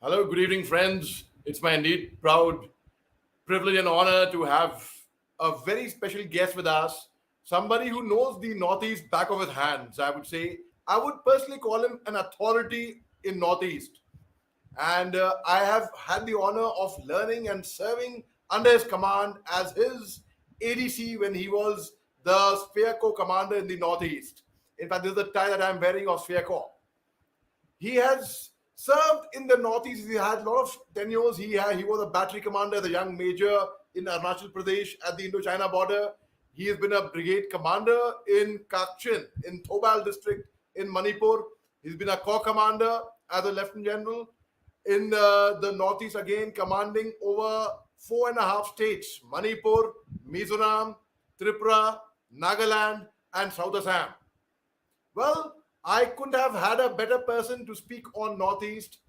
Hello, good evening, friends. It's my indeed proud privilege and honor to have a very special guest with us, somebody who knows the Northeast back of his hands. I would say I would personally call him an authority in Northeast, and I have had the honor of learning and serving under his command as his ADC when he was the Sphere Corps commander in the Northeast. In fact, this is the tie that I'm wearing of Sphere Corps. He has served in the Northeast. He had a lot of tenures. He was a battery commander, the young major in Arunachal Pradesh at the Indo-China border. He has been a brigade commander in Kakchin, in Thobal district in Manipur. He's been a corps commander as a lieutenant general in the Northeast again, commanding over 4.5 states: Manipur, Mizoram, Tripura, Nagaland, and South Assam. Well, I couldn't have had a better person to speak on Northeast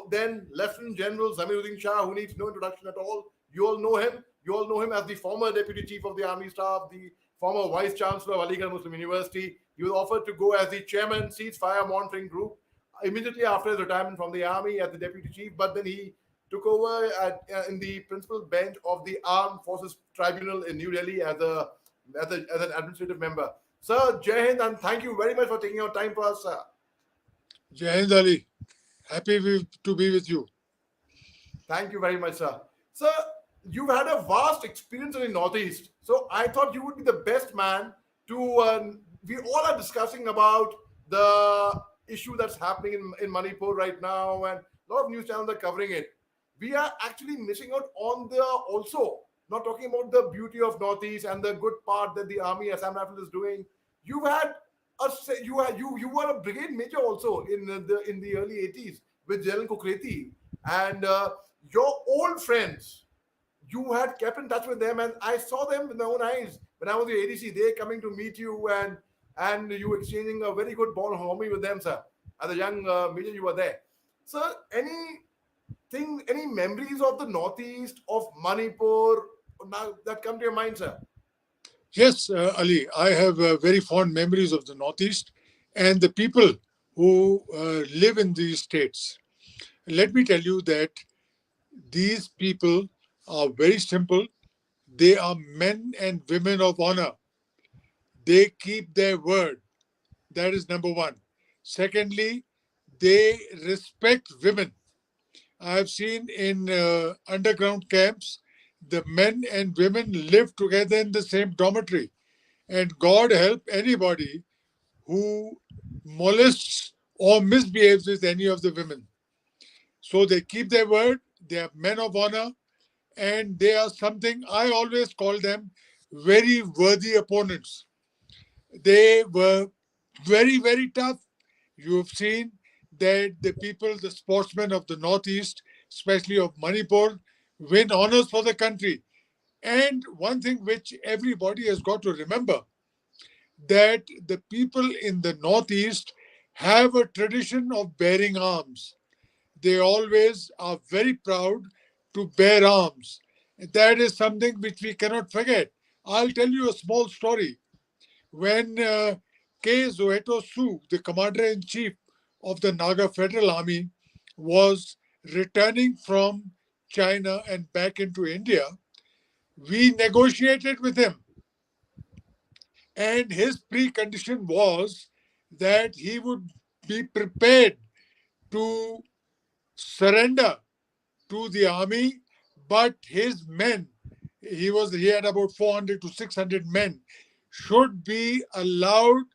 than Lieutenant General Zamiruddin Shah, who needs no introduction at all. You all know him. You all know him as the former Deputy Chief of the Army Staff, the former Vice Chancellor of Aligarh Muslim University. He was offered to go as the Chairman, Ceasefire Monitoring Group, immediately after his retirement from the Army as the Deputy Chief, but then he took over in the principal bench of the Armed Forces Tribunal in New Delhi as an administrative member. Sir, Jai Hind, and thank you very much for taking your time for us, sir. Jai Hind Ali, to be with you. Thank you very much, sir. Sir, you've had a vast experience in the Northeast, so I thought you would be the best man to. We all are discussing about the issue that's happening in Manipur right now, and a lot of news channels are covering it. We are actually missing out on the also not talking about the beauty of Northeast and the good part that the Army Assam Rifle is doing. You've had you were a brigade major also in the early 80s with General Kukreti, and your old friends, you had kept in touch with them, and I saw them with my own eyes when I was the ADC. They coming to meet you, and you exchanging a very good bond homie with them, sir. As a young major, you were there. Sir, any memories of the Northeast, of Manipur now that come to your mind, sir? Yes, Ali, I have very fond memories of the Northeast and the people who live in these states. Let me tell you that these people are very simple. They are men and women of honor. They keep their word. That is number one. Secondly, they respect women. I have seen in underground camps, the men and women live together in the same dormitory. And God help anybody who molests or misbehaves with any of the women. So they keep their word, they are men of honor, and they are something I always call them very worthy opponents. They were very, very tough. You have seen that the people, the sportsmen of the Northeast, especially of Manipur, win honors for the country. And one thing which everybody has got to remember, that the people in the Northeast have a tradition of bearing arms. They always are very proud to bear arms. That is something which we cannot forget. I'll tell you a small story. When K. Zoeto Su, the commander in chief of the Naga Federal Army, was returning from China and back into India, we negotiated with him. And his precondition was that he would be prepared to surrender to the army, but his men, he had about 400 to 600 men, should be allowed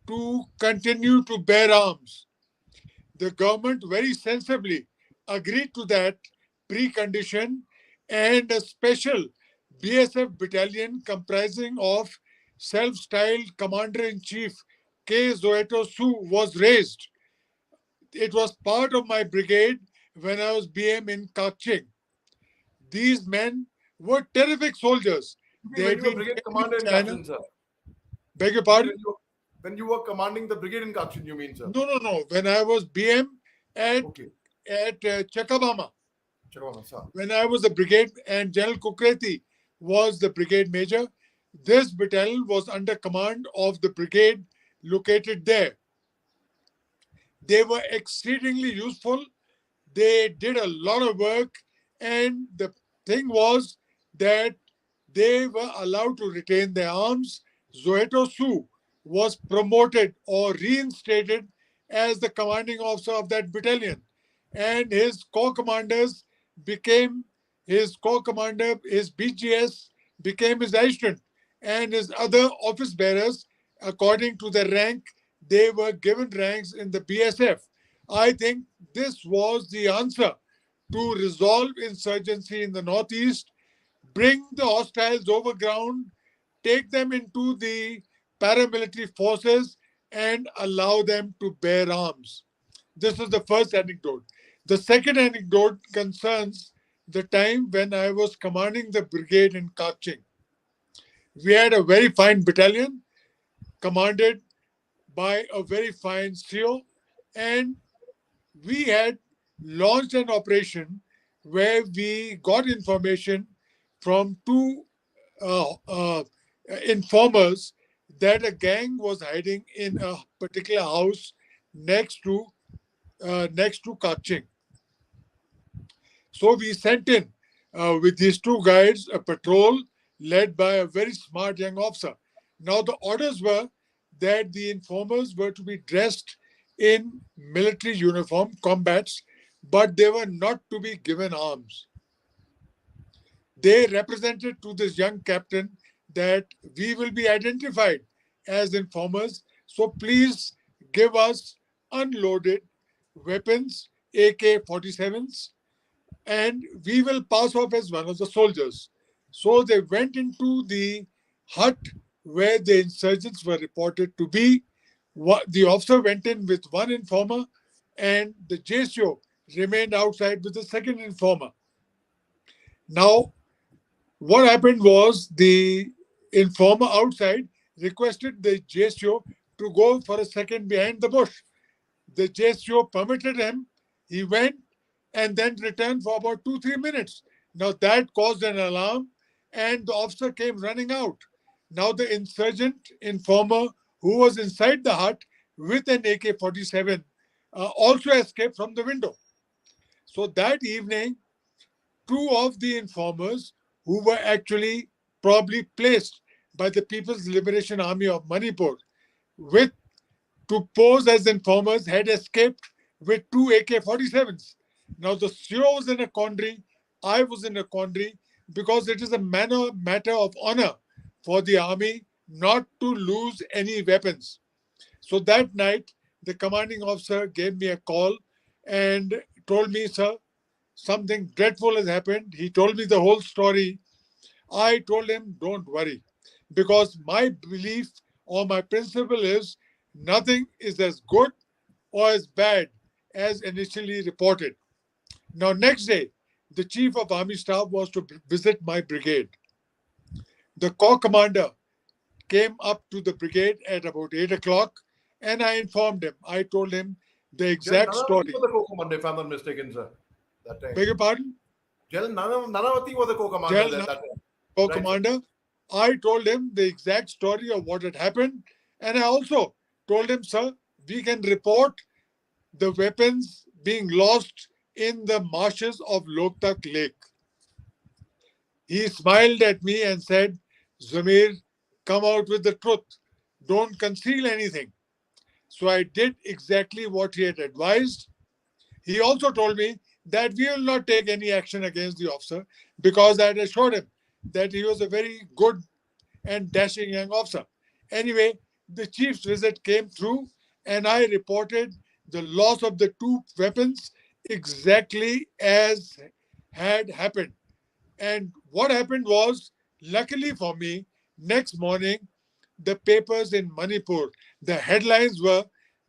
to continue to bear arms. The government very sensibly agreed to that precondition, and a special BSF battalion comprising of self-styled Commander-in-Chief K. Zoeto Su was raised. It was part of my brigade when I was BM in Kakching. These men were terrific soldiers. They When had you were been brigade trained in commander in China. Kachin, sir. Beg your You mean pardon? when you were commanding the brigade in Kachin, you mean, sir? No. When I was BM at Okay. Chakabama, Chalo, sir. when I was the brigade and General Kukreti was the brigade major, this battalion was under command of the brigade located there. They were exceedingly useful. They did a lot of work, and the thing was that they were allowed to retain their arms. Zoeto Su was promoted or reinstated as the commanding officer of that battalion, and his corps commanders became his corps commander, his BGS became his adjutant, and his other office bearers, according to the rank, they were given ranks in the BSF. I think this was the answer to resolve insurgency in the Northeast, bring the hostiles overground, take them into the paramilitary forces, and allow them to bear arms. This is the first anecdote. The second anecdote concerns the time when I was commanding the brigade in Kaching. We had a very fine battalion commanded by a very fine CO, and we had launched an operation where we got information from two uh, uh, informers that a gang was hiding in a particular house next to Kaching. So we sent in with these two guides a patrol led by a very smart young officer. Now the orders were that the informers were to be dressed in military uniform, combats, but they were not to be given arms. They represented to this young captain that we will be identified as informers, so please give us unloaded weapons, AK-47s, and we will pass off as one of the soldiers. So they went into the hut where the insurgents were reported to be. The officer went in with one informer, and the JSO remained outside with the second informer. Now, what happened was the informer outside requested the JSO to go for a second behind the bush. The JSO permitted him. He went and then returned for about 2 3 minutes. Now that caused an alarm, and the officer came running out. Now the insurgent informer who was inside the hut with an AK-47 also escaped from the window. So that evening, two of the informers who were actually probably placed by the People's Liberation Army of Manipur with to pose as informers had escaped with two AK-47s. Now the CEO was in a quandary, I was in a quandary because it is a matter of honor for the army not to lose any weapons. So that night, the commanding officer gave me a call and told me, sir, something dreadful has happened. He told me the whole story. I told him, don't worry, because my belief or my principle is nothing is as good or as bad as initially reported. Now, next day, the chief of army staff was to visit my brigade. The corps commander came up to the brigade at about 8 o'clock, and I informed him. I told him the General exact Nanavati was story. the co-commander, if I'm not mistaken, sir. That time. Beg your pardon? General Nanavati was the co-commander Tell that time. corps Right, sir. commander. I told him the exact story of what had happened, and I also told him, sir, we can report the weapons being lost in the marshes of Loktak Lake. He smiled at me and said, Zamir, come out with the truth. Don't conceal anything. So I did exactly what he had advised. He also told me that we will not take any action against the officer because I had assured him that he was a very good and dashing young officer. Anyway, the chief's visit came through, and I reported the loss of the two weapons exactly as had happened. And what happened was, luckily for me, next morning, the papers in Manipur, the headlines were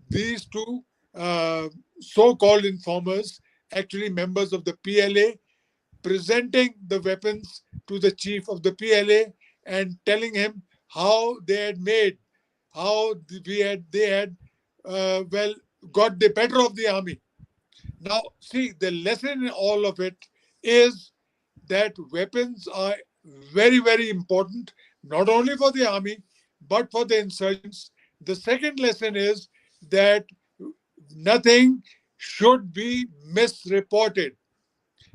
these two so called informers, actually members of the PLA, presenting the weapons to the chief of the PLA and telling him how they had made, how they had, well, got the better of the army. Now, see, the lesson in all of it is that weapons are very, very important, not only for the army, but for the insurgents. The second lesson is that nothing should be misreported.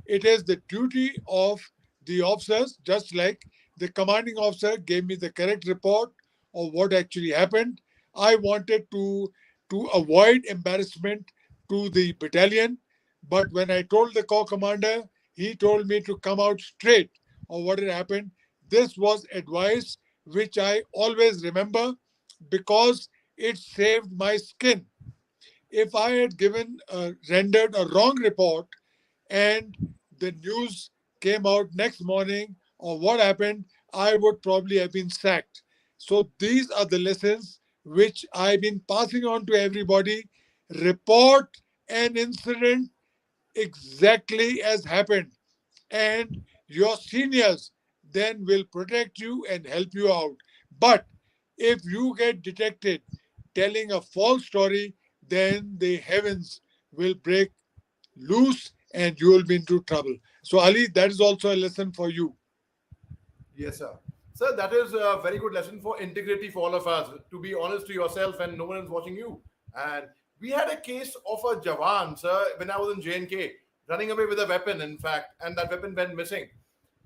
It is the duty of the officers, just like the commanding officer gave me the correct report of what actually happened. I wanted to avoid embarrassment to the battalion, but when I told the corps commander, he told me to come out straight of what had happened. This was advice which I always remember because it saved my skin. If I had rendered a wrong report and the news came out next morning of what happened, I would probably have been sacked. So these are the lessons which I've been passing on to everybody. Report an incident exactly as happened, and your seniors then will protect you and help you out. But if you get detected telling a false story, then the heavens will break loose and you will be into trouble. So, Ali, that is also a lesson for you. Yes, sir. Sir, that is a very good lesson for integrity for all of us. To be honest to yourself and no one is watching you. And we had a case of a Jawan, sir, when I was in JNK, running away with a weapon, in fact, and that weapon went missing.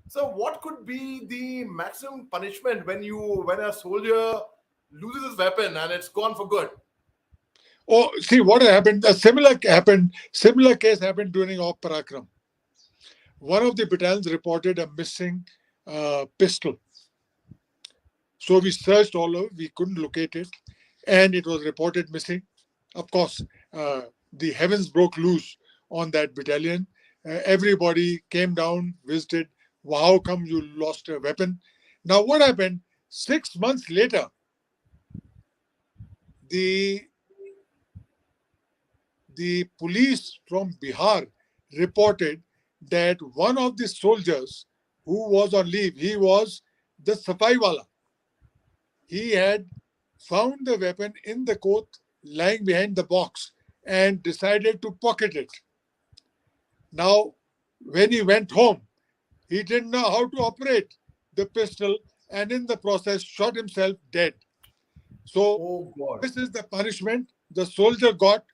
So, what could be the maximum punishment when a soldier loses his weapon and it's gone for good? Oh, see what happened. Similar case happened during Op Parakram. One of the battalions reported a missing pistol. So we searched all over, we couldn't locate it, and it was reported missing. Of course, the heavens broke loose on that battalion. Everybody came down, visited. "Wow, how come you lost a weapon?" Now, what happened? 6 months later, the the police from Bihar reported that one of the soldiers who was on leave, he was the Safaiwala. He had found the weapon in the coat lying behind the box and decided to pocket it. Now, when he went home, he didn't know how to operate the pistol and in the process shot himself dead. So, Oh, God. this is the punishment the soldier got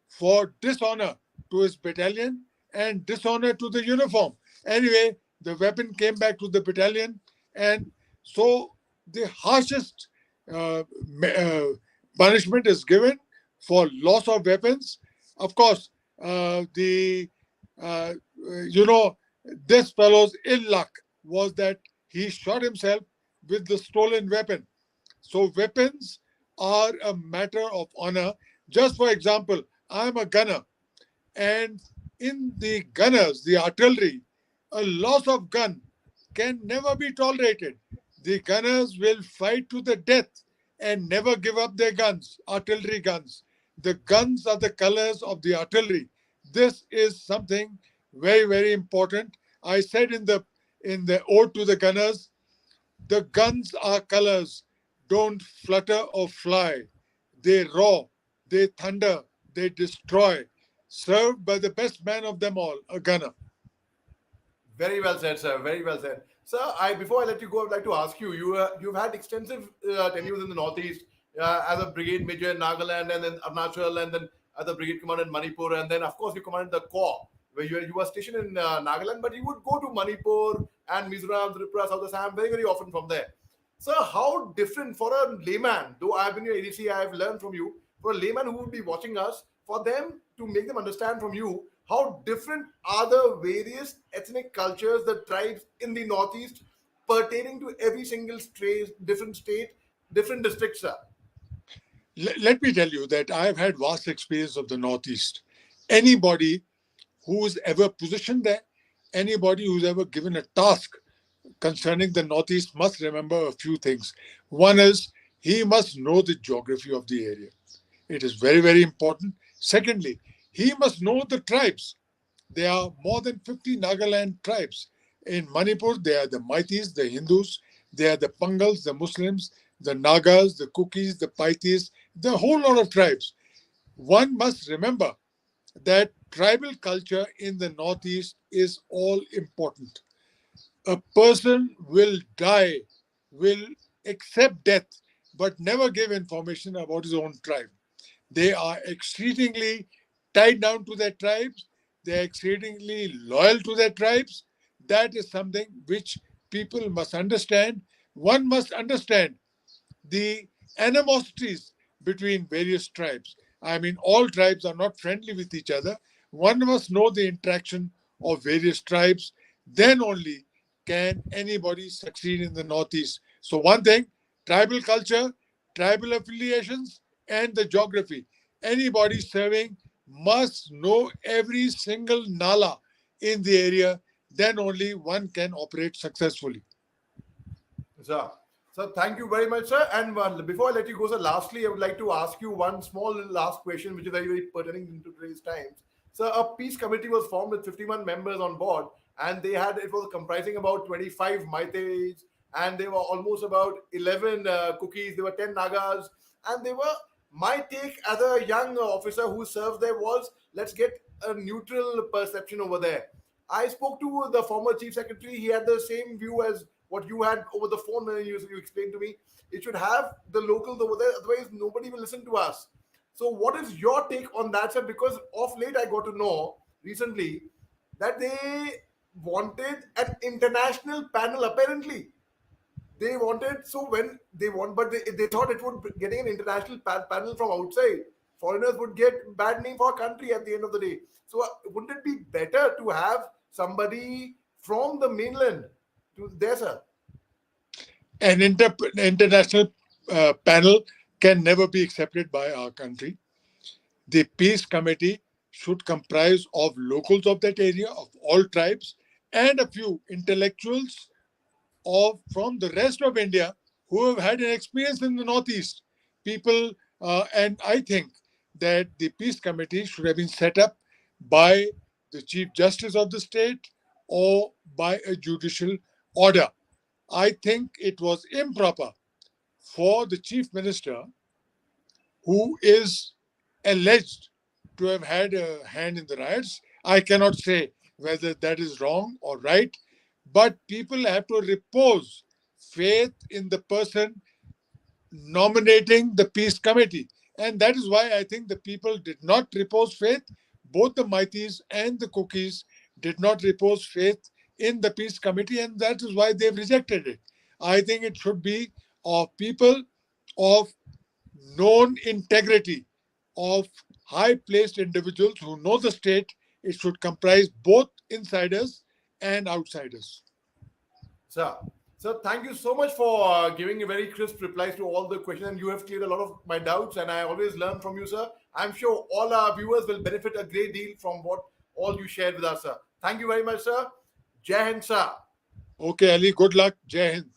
for dishonor to his battalion and dishonor to the uniform. Anyway, the weapon came back to the battalion, and so the harshest uh, punishment is given for loss of weapons. Of course, the uh, you know this fellow's ill luck was that he shot himself with the stolen weapon. So weapons are a matter of honor. Just for example, I'm a gunner, and in the gunners, the artillery, a loss of gun can never be tolerated. The gunners will fight to the death and never give up their guns, artillery guns. The guns are the colors of the artillery. This is something very, very important. I said in the ode to the gunners, the guns are colors, don't flutter or fly. They roar, they thunder, they destroy. Served by the best man of them all, a gunner. Very well said, sir. Very well said. Sir, before I let you go, I'd like to ask you. You've had extensive tenures in the Northeast as a brigade major in Nagaland, and then Arunachal, and then as a brigade commander in Manipur, and then of course you commanded the corps where you were stationed in Nagaland, but you would go to Manipur and Mizoram, Tripura, South Assam very very often from there. So how different for a layman? Though I've been your ADC, I've learned from you. For a layman who would be watching us, for them to make them understand from you how different are the various ethnic cultures, the tribes in the Northeast, pertaining to every single different state, different districts, sir. Let me tell you that I've had vast experience of the Northeast. Anybody who's ever positioned there, anybody who's ever given a task concerning the Northeast must remember a few things. One is he must know the geography of the area. It is very, very important. Secondly, he must know the tribes. There are more than 50 Nagaland tribes. In Manipur, they are the Meiteis, the Hindus, they are the Pangals, the Muslims, the Nagas, the Kukis, the Paitis, the whole lot of tribes. One must remember that tribal culture in the Northeast is all important. A person will die, will accept death, but never give information about his own tribe. They are exceedingly tied down to their tribes. They're exceedingly loyal to their tribes. That is something which people must understand. One must understand the animosities between various tribes. I mean, all tribes are not friendly with each other. One must know the interaction of various tribes. Then only can anybody succeed in the Northeast. So, one thing, tribal culture, tribal affiliations, and the geography. Anybody serving must know every single nala in the area. Then only one can operate successfully. Sir. So thank you very much, sir. And before I let you go, sir, lastly, I would like to ask you one small last question, which is very, very pertinent to today's times. So a peace committee was formed with 51 members on board, and it was comprising about 25 Maites, and there were almost about 11 cookies. There were 10 Nagas, and they were. My take as a young officer who served there was, let's get a neutral perception over there. I spoke to the former chief secretary. He had the same view as what you had over the phone when you explained to me. It should have the locals over there, otherwise nobody will listen to us. So what is your take on that, sir? Because of late I got to know recently that they wanted an international panel. Apparently they wanted, so when they want, but they thought it would getting an international panel from outside, foreigners would get bad name for our country at the end of the day. So wouldn't it be better to have somebody from the mainland to there, sir? An international panel can never be accepted by our country. The peace committee should comprise of locals of that area, of all tribes, and a few intellectuals from the rest of India who have had an experience in the Northeast. People, and I think that the peace committee should have been set up by the Chief Justice of the state or by a judicial order. I think it was improper for the chief minister, who is alleged to have had a hand in the riots. I cannot say whether that is wrong or right, but people have to repose faith in the person nominating the peace committee. And that is why I think the people did not repose faith. Both the Maitis and the Cookies did not repose faith in the peace committee, and that is why they've rejected it. I think it should be of people of known integrity, of high placed individuals who know the state. It should comprise both insiders and outsiders. Sir, sir, thank you so much for giving a very crisp replies to all the questions, and you have cleared a lot of my doubts. And I always learn from you, sir. I'm sure all our viewers will benefit a great deal from what all you shared with us, sir. Thank you very much, sir. Jai Hind, sir. Okay, Ali, good luck. Jai Hind.